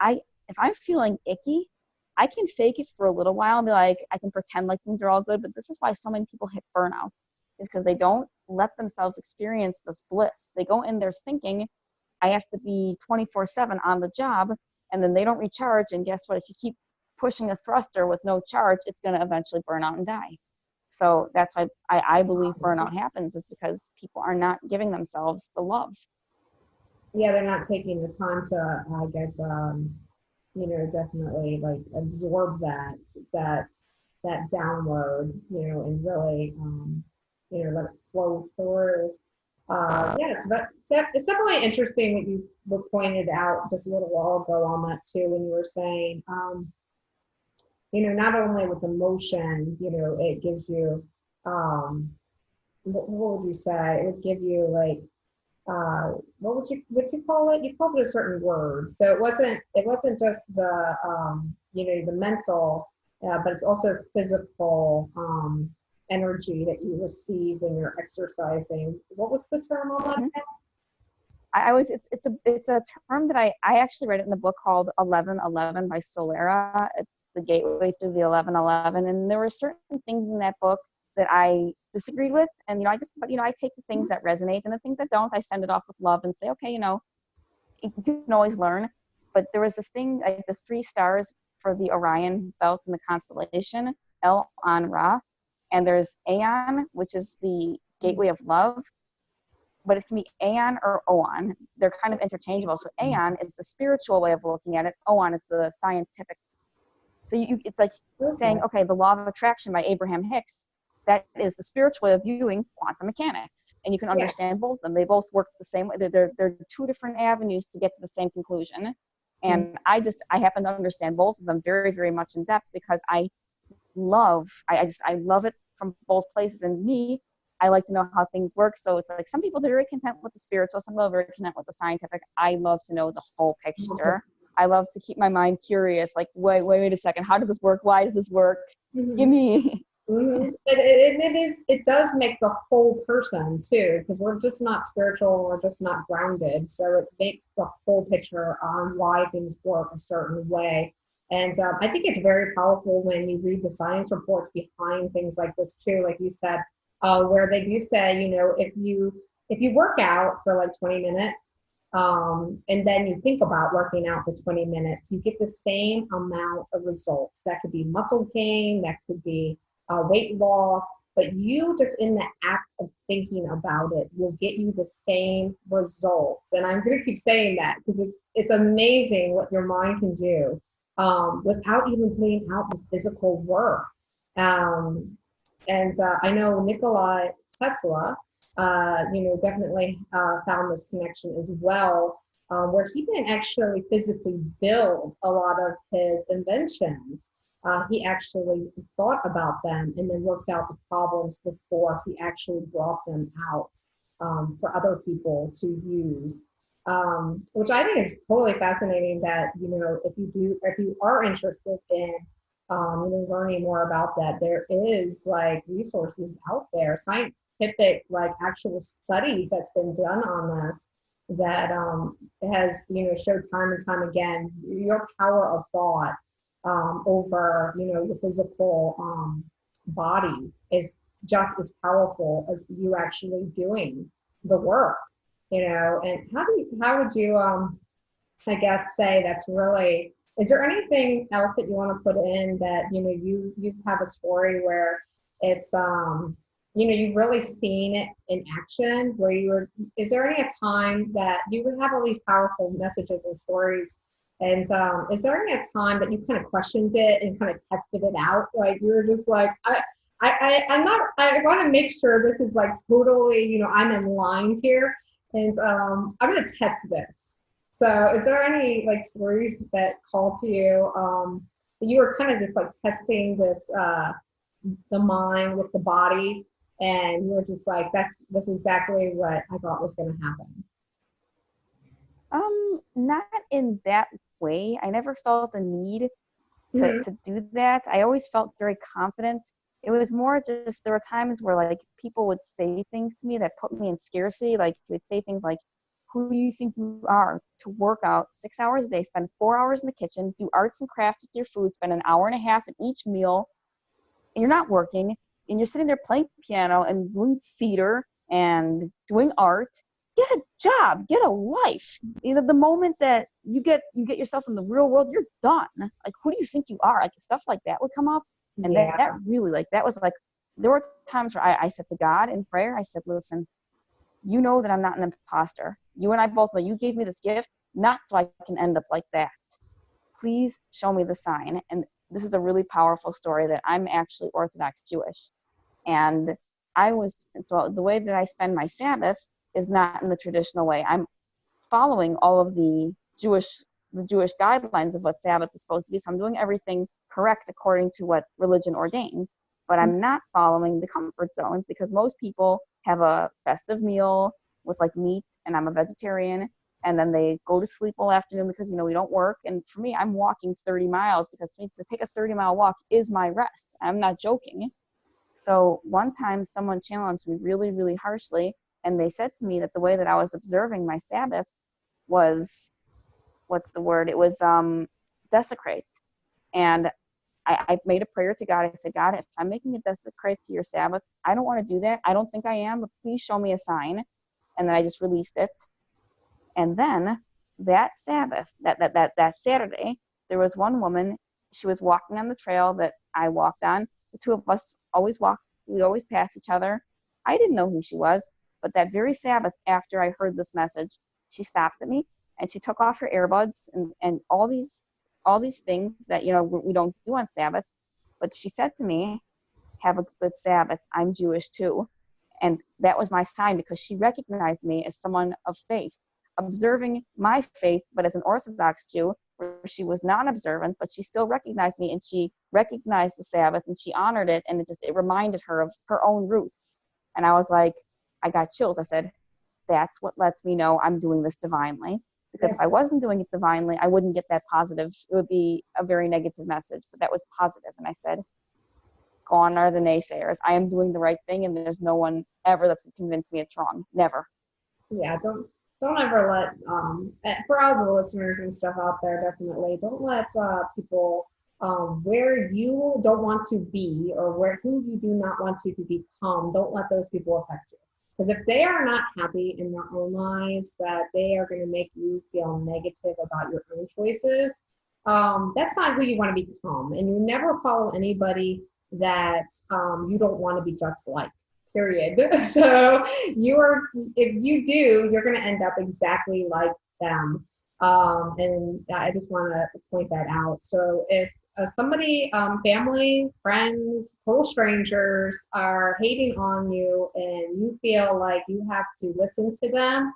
if I'm feeling icky, I can fake it for a little while and be like, I can pretend like things are all good. But this is why so many people hit burnout, is because they don't let themselves experience this bliss. They go in there thinking, I have to be 24/7 on the job, and then they don't recharge. And guess what? If you keep pushing a thruster with no charge, it's going to eventually burn out and die. So that's why I believe burnout happens, is because people are not giving themselves the love. Yeah, they're not taking the time to, I guess, definitely like absorb that that download, and really, let it flow through. Yeah, it's definitely interesting what you pointed out just a little while ago on that too, when you were saying, not only with emotion, it gives you, what would you say? It would give you like, what you call it? You called it a certain word. So it wasn't just the, the mental, but it's also physical, energy that you receive when you're exercising. What was the term on that? Mm-hmm. It's a term that I actually read it in the book called 1111 by Solera. It's the gateway through the 1111, and there were certain things in that book that I disagreed with, and I take the things that resonate, and the things that don't, I send it off with love and say, okay, you can always learn. But there was this thing, like the 3 stars for the Orion belt in the constellation, El on Ra, and there's Aeon, which is the gateway of love, but it can be Aeon or Oon. They're kind of interchangeable. So Aeon is the spiritual way of looking at it. Oon is the scientific. So it's like saying, okay, the law of attraction by Abraham Hicks, that is the spiritual way of viewing quantum mechanics. And you can understand both of them. They both work the same way. They're 2 different avenues to get to the same conclusion. And I happen to understand both of them very, very much in depth, because I love it from both places. And me, I like to know how things work. So it's like some people, they're very content with the spiritual, some people are very content with the scientific. I love to know the whole picture. I love to keep my mind curious, like, wait a second, how does this work? Why does this work? Give me. It does make the whole person too, because we're just not spiritual, we're just not grounded. So it makes the whole picture on why things work a certain way. And I think it's very powerful when you read the science reports behind things like this too, like you said, where they do say, if you work out for like 20 minutes, and then you think about working out for 20 minutes, you get the same amount of results. That could be muscle gain, that could be weight loss, but you just in the act of thinking about it will get you the same results. And I'm going to keep saying that because it's amazing what your mind can do without even putting out the physical work. And I know Nikola Tesla, definitely found this connection as well, where he didn't actually physically build a lot of his inventions. He actually thought about them and then worked out the problems before he actually brought them out for other people to use. Which I think is totally fascinating that, if you are interested in, learning more about that, there is like resources out there, scientific, like actual studies that's been done on this that has, showed time and time again, your power of thought over, your physical body is just as powerful as you actually doing the work. And how would you I guess say that's really, is there anything else that you want to put in that you have a story where it's you've really seen it in action, where is there any time that you would have all these powerful messages and stories And is there any time that you kind of questioned it and kind of tested it out? Like you were just like, I'm not, I want to make sure this is like totally, I'm in lines here and I'm going to test this. So is there any like stories that call to you that you were kind of just like testing this, the mind with the body and you were just like, that's exactly what I thought was going to happen. Not in that way. I never felt the need Hmm. to do that. I always felt very confident. It was more just there were times where like people would say things to me that put me in scarcity. Like they would say things like, "Who do you think you are to work out 6 hours a day, spend 4 hours in the kitchen, do arts and crafts with your food, spend an hour and a half at each meal, and you're not working, and you're sitting there playing piano and doing theater and doing art. Get a job, get a life. The moment that you get yourself in the real world, you're done. Like, who do you think you are?" Like stuff like that would come up, and Yeah. that really like that was like there were times where I said to God in prayer, I said, "Listen, you know that I'm not an imposter. You and I both know you gave me this gift, not so I can end up like that. Please show me the sign." And this is a really powerful story that I'm actually Orthodox Jewish. And so the way that I spend my Sabbath is not in the traditional way. I'm following all of the Jewish guidelines of what Sabbath is supposed to be. So I'm doing everything correct according to what religion ordains, but I'm not following the comfort zones because most people have a festive meal with like meat and I'm a vegetarian and then they go to sleep all afternoon because we don't work. And for me, I'm walking 30 miles because to me to take a 30-mile walk is my rest. I'm not joking. So one time someone challenged me really, really harshly, and they said to me that the way that I was observing my Sabbath was, what's the word? It was desecrate. And I made a prayer to God. I said, God, if I'm making it desecrate to your Sabbath, I don't want to do that. I don't think I am, but please show me a sign. And then I just released it. And then that Sabbath, that Saturday, there was one woman. She was walking on the trail that I walked on. The two of us always walked. We always passed each other. I didn't know who she was, but that very Sabbath, after I heard this message, she stopped at me and she took off her earbuds and all these things that we don't do on Sabbath. But she said to me, "Have a good Sabbath. I'm Jewish too." And that was my sign because she recognized me as someone of faith, observing my faith, but as an Orthodox Jew, where she was non-observant, but she still recognized me and she recognized the Sabbath and she honored it. And it reminded her of her own roots. And I was like, I got chills. I said, that's what lets me know I'm doing this divinely. Because if Yes. I wasn't doing it divinely, I wouldn't get that positive. It would be a very negative message, but that was positive. And I said, gone are the naysayers. I am doing the right thing, and there's no one ever that's going to convince me it's wrong. Never. Yeah, don't ever let for all the listeners and stuff out there, definitely don't let people where you don't want to be or where who you do not want to become, don't let those people affect you. Because if they are not happy in their own lives, that they are going to make you feel negative about your own choices, that's not who you want to become. And you never follow anybody that you don't want to be just like, period. So if you do, you're going to end up exactly like them. And I just want to point that out. So if somebody, family, friends, total strangers are hating on you and you feel like you have to listen to them,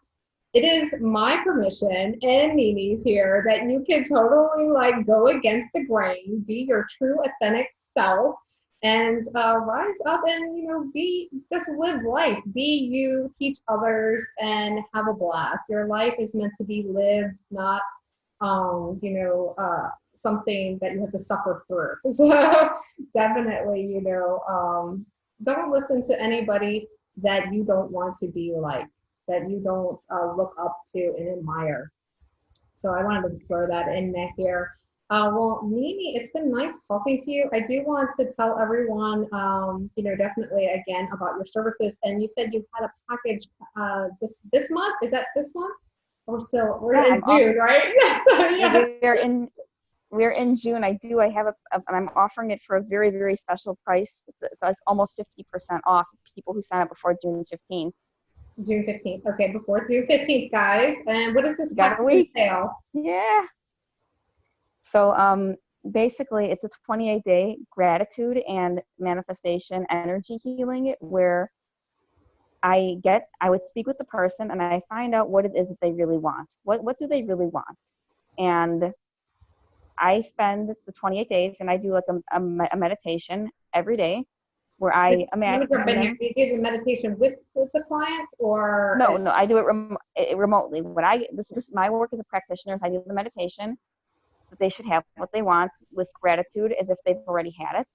it is my permission and Nini's here that you can totally like go against the grain, be your true authentic self, and rise up and be just live life, be you, teach others, and have a blast. Your life is meant to be lived, not something that you have to suffer through. So definitely, don't listen to anybody that you don't want to be like, that you don't look up to and admire. So I wanted to throw that in there here. Well, Nini, it's been nice talking to you. I do want to tell everyone, definitely again about your services. And you said you had a package this month. Is that this month? We're Yeah, in June, right? Yeah. So yeah. we're in June. I have I'm offering it for a very, very special price. It's almost 50% off people who sign up before June 15th. June 15th. Okay, before June 15th, guys. And what does this You got a package week. entail? Yeah. So basically, it's a 28-day gratitude and manifestation energy healing where I would speak with the person and I find out what it is that they really want. What do they really want? And I spend the 28 days and I do like a meditation every day where I Let me jump imagine in here. them. Do you do the meditation with the clients or? No, I do it remotely. This my work as a practitioner is I do the meditation that they should have what they want with gratitude as if they've already had it.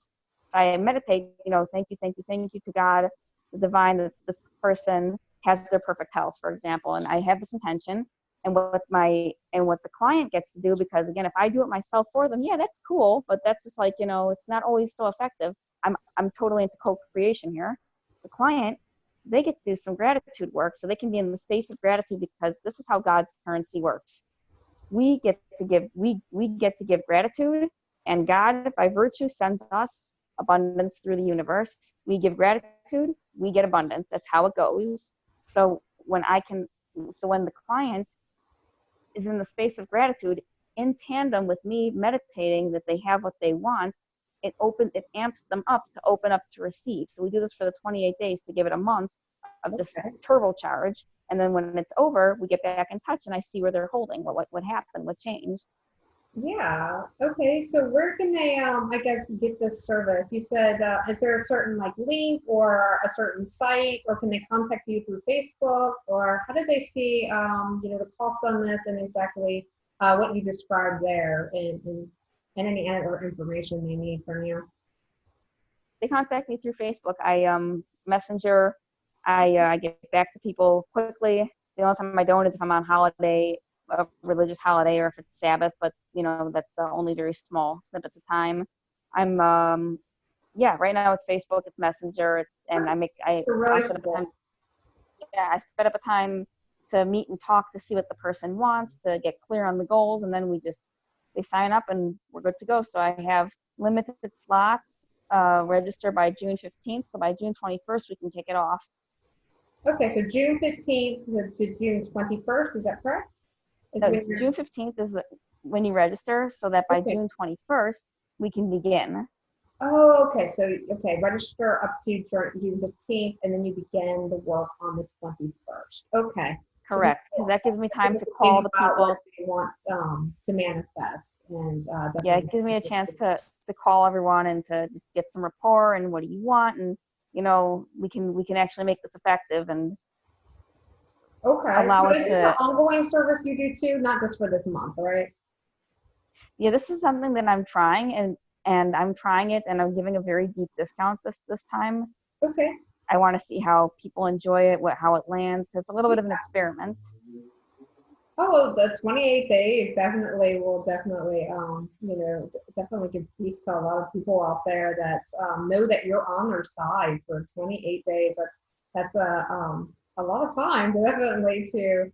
So I meditate, thank you to God, the divine, that this person has their perfect health, for example. And I have this intention and what the client gets to do, because again, if I do it myself for them, yeah, that's cool. But that's just like, it's not always so effective. I'm totally into co-creation here. The client, they get to do some gratitude work so they can be in the space of gratitude, because this is how God's currency works. We get to give gratitude, and God by virtue sends us abundance through the universe. We give gratitude, we get abundance. That's how it goes. So when the client is in the space of gratitude in tandem with me meditating that they have what they want, it amps them up to open up to receive. So we do this for the 28 days to give it a month of just Okay. turbocharge. And then when it's over, we get back in touch and I see where they're holding, what happened, what changed. Yeah. Okay. So where can they, I guess, get this service? You said, is there a certain like link or a certain site, or can they contact you through Facebook, or how did they see, the cost on this and exactly what you described there, and any other information they need from you? They contact me through Facebook. I messenger. I get back to people quickly. The only time I don't is if I'm on holiday, a religious holiday, or if it's Sabbath. But that's only very small snippets of time. I'm right now it's Facebook, it's Messenger, and Really I set up a time. cool. Yeah, I set up a time to meet and talk to see what the person wants, to get clear on the goals, and then they sign up and we're good to go. So I have limited slots. Register by June 15th. So by June 21st, we can kick it off. Okay, so June 15th to June 21st, is that correct? June 15th is when you register, so that by Okay. June 21st, we can begin. Oh, okay. So, register up to June 15th, and then you begin the work on the 21st. Okay. So Correct, because that gives me time to think call the about people. what they want to manifest, and Yeah, definitely. it gives me a chance to call everyone and to just get some rapport and what do you want, and we can actually make this effective and Okay. allow So it is this an to. ongoing service you do too, not just for this month, right? Yeah, this is something that I'm trying, and I'm trying it, and I'm giving a very deep discount this time. Okay. I want to see how people enjoy it, how it lands, because it's a little bit of an experiment. Oh, well, the 28 days will definitely, definitely give peace to a lot of people out there that know that you're on their side for 28 days. That's a lot of time, definitely, to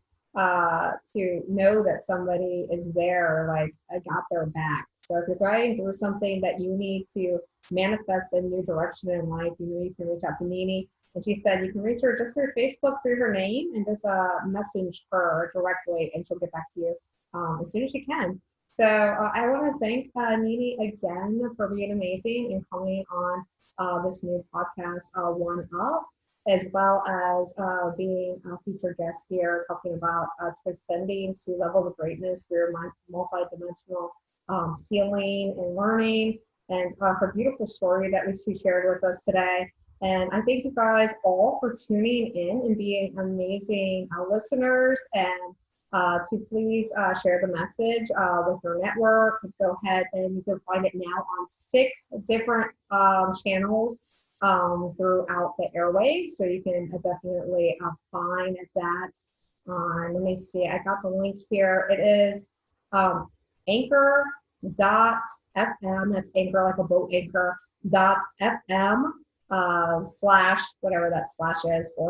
know that somebody is there, like I got their back. So if you're going through something that you need to manifest a new direction in life, you can reach out to Nini. And she said you can reach her just through Facebook through her name and just message her directly, and she'll get back to you as soon as she can. So I want to thank Nini again for being amazing and coming on this new podcast, One Up, as well as being a featured guest here, talking about transcending to levels of greatness through multidimensional healing and learning, and her beautiful story that she shared with us today. And I thank you guys all for tuning in and being amazing listeners. And to please share the message with your network. Go ahead and you can find it now on 6 different channels throughout the airwaves. So you can definitely find that on, let me see, I got the link here. It is anchor.fm. That's anchor, like a boat anchor, .fm. Slash, whatever that slash is, //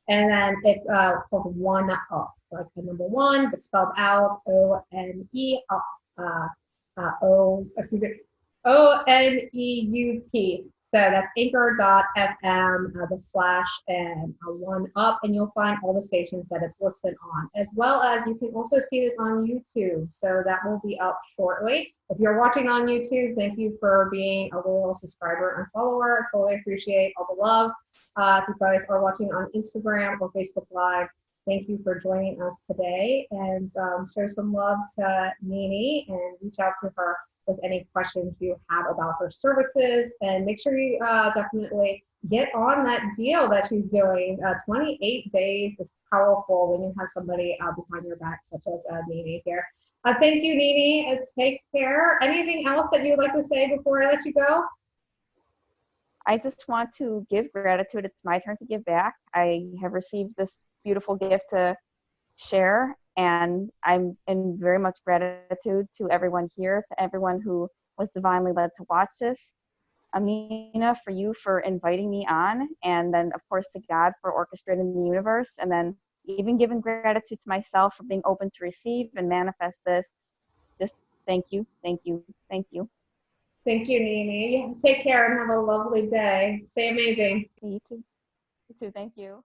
and then it's called One Up, like the number one, but spelled out ONE up, excuse me, ONEUP. So that's anchor.fm the slash and one up, and you'll find all the stations that it's listed on, as well as you can also see this on YouTube. So that will be up shortly. If you're watching on YouTube, thank you for being a loyal subscriber and follower. I totally appreciate all the love. If you guys are watching on Instagram or Facebook Live, thank you for joining us today, and show some love to Nini and reach out to her with any questions you have about her services. And make sure you definitely get on that deal that she's doing. 28 days is powerful when you have somebody behind your back, such as Nini here. Thank you, Nini. Take care. Anything else that you would like to say before I let you go? I just want to give gratitude. It's my turn to give back. I have received this beautiful gift to share, and I'm in very much gratitude to everyone here, to everyone who was divinely led to watch this. Amena, for you for inviting me on, and then of course to God for orchestrating the universe, and then even giving gratitude to myself for being open to receive and manifest this. Just thank you, thank you, thank you. Thank you, Nini. Take care and have a lovely day. Stay amazing. You too. You too. Thank you.